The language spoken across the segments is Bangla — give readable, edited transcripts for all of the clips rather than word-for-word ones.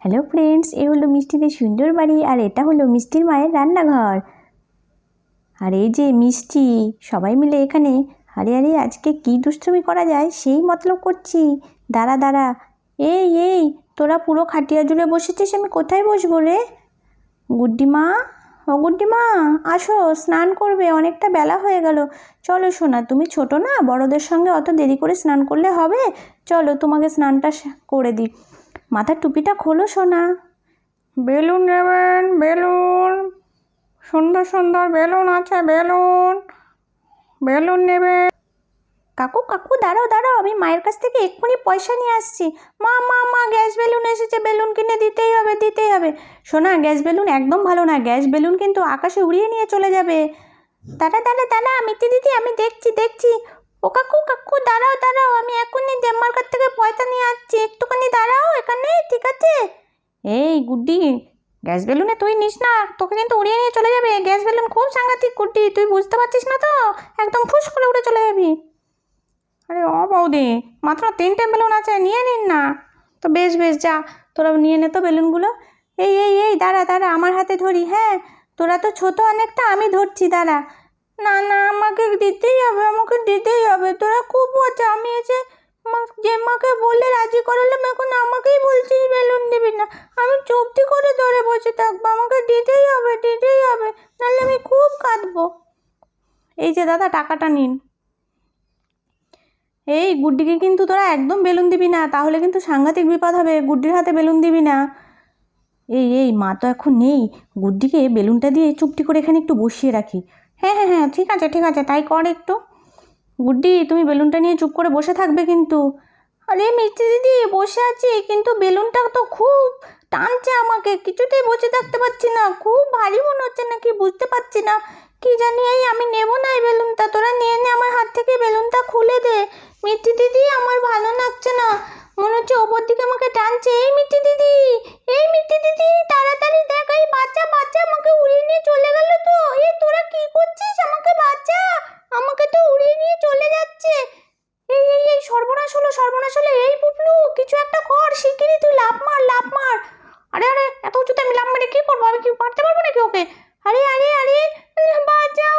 হ্যালো ফ্রেন্ডস, এই হলো মিষ্টিদের সুন্দর বাড়ি আর এটা হলো মিষ্টির মায়ের রান্নাঘর। আর এই যে মিষ্টি সবাই মিলে এখানে আরে আরে আজকে কি দুষ্টুমি করা যায় সেই মতলব করছি। দাঁড়া দাঁড়া, এই তোরা পুরো খাটিয়া জুড়ে বসেছিস, আমি কোথায় বসবো রে? গুড্ডিমা, ও গুড্ডিমা, আসো স্নান করবে, অনেকটা বেলা হয়ে গেল। চলো সোনা, তুমি ছোট না, বড়দের সঙ্গে অত দেরি করে স্নান করলে হবে? চলো তোমাকে স্নানটা করে দিই। মাথার টুপিটা খোলো সোনা। বেলুন নেবেন? বেলুন, সুন্দর সুন্দর বেলুন আছে, বেলুন বেলুন নেবেন? কাকু কাকু, দাঁড়াও দাঁড়াও, আমি মায়ের কাছ থেকে এক্ষুনি পয়সা নিয়ে আসছি। মা মা মা, গ্যাস বেলুন এসেছে, বেলুন কিনে দিতেই হবে দিতেই হবে। শোনা, গ্যাস বেলুন একদম ভালো না, গ্যাস বেলুন কিন্তু আকাশে উড়িয়ে নিয়ে চলে যাবে। দাঁড়া দাঁড়া দাঁড়া, মিষ্টি দিদি আমি দেখছি দেখছি। ও কাকু কাকু, দাঁড়াও দাঁড়াও, আমি এখনই দেম্মার কাছ থেকে পয়সা নিয়ে আসছি, একটুখানি দাঁড়াও এখানে, ঠিক আছে? এই গুড্ডি, গ্যাস বেলুনে তুই নিস না, তোকে কিন্তু উড়িয়ে নিয়ে চলে যাবে। গ্যাস বেলুন খুব সাংঘাতিক গুড্ডি, তুই বুঝতে পারছিস না তো, একদম ফুস করে উড়ে চলে যাবি। আরে ও বৌদি, মাত্র 3টে বেলুন আছে, নিয়ে নিন না। তো বেশ বেশ, যা তোরা নিয়ে নে তো বেলুনগুলো। এই দাঁড়া দাঁড়া, আমার হাতে ধরি। হ্যাঁ, তোরা তো ছোট অনেকটা, আমি ধরছি, দাঁড়া। না না, আমাকে দিতেই হবে, আমাকে দিতেই হবে, তোরা খুব মজা। আমি এসে জেম্মাকে বলে রাজি করালাম, এখন আমাকেই বলছিস বেলুন দিবি না। আমি চুপটি করে ধরে বসে থাকবো, আমাকে দিতেই হবে দিতেই হবে, নাহলে আমি খুব কাঁদবো। এই যে দাদা, টাকাটা নিন। এই গুড্ডিকে কিন্তু তোরা একদম বেলুন দিবি না, তাহলে কিন্তু সাংঘাতিক বিপদ হবে। গুড্ডির হাতে বেলুন দিবি না। এই মা তো এখন নেই, গুড্ডিকে বেলুনটা দিয়ে চুপটি করে এখানে একটু বসিয়ে রাখি। হ্যাঁ, ঠিক আছে, তাই কর একটু। গুড্ডি, তুমি বেলুনটা নিয়ে চুপ করে বসে থাকবে কিন্তু। আরে মিষ্টি দিদি, বসে আছি, কিন্তু বেলুনটা তো খুব টানছে আমাকে, কিছুতেই বসে থাকতে পারছি না, খুব ভারী মনে হচ্ছে, নাকি বুঝতে পারছি না। কি জানি, এই আমি নেবো না এই বেলুনটা, তোরা নিয়ে নে আমার হাত থেকে, বেলুনটা খুলে দে। মিষ্টি দিদি, আমার ভালো লাগছে না, মনে হচ্ছে ওপর দিকে আমাকে টানছে। এই মিষ্টি দিদি, তাড়াতাড়ি দেখ, এই বাচ্চা বাচ্চা, আমাকে উড়িয়ে নিয়ে চলে গেল তো। এই তোরা কি করছিস, আমাকে বাচ্চা, আমাকে তো উড়িয়ে নিয়ে চলে যাচ্ছে। এই সর্বনাশ হলো। এই পুটলু, কিছু একটা কর শিগগিরই, তুই লাফ মার লাফ মার। আরে এত উঁচুতে আমি লাফ মারে কি করবো, আমি কি পারতে পারবো নাকি ওকে? আরে বাঁচাও,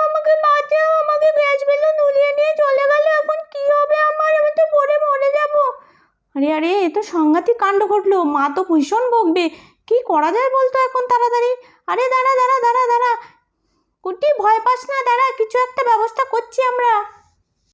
আমাকে গ্যাস বেলুন উড়িয়ে নিয়ে চলে গেল, এখন কি হবে আমার, আমি তো পড়ে মরে যাবো। আরে এ তো সাংঘাতিক কাণ্ড ঘটলো, মা তো ভীষণ বকবে। কি করা যায় বলতো এখন তাড়াতাড়ি? আরে দাঁড়া, গুড্ডি ভয় পাস না, দাঁড়া, কিছু একটা ব্যবস্থা করছি আমরা।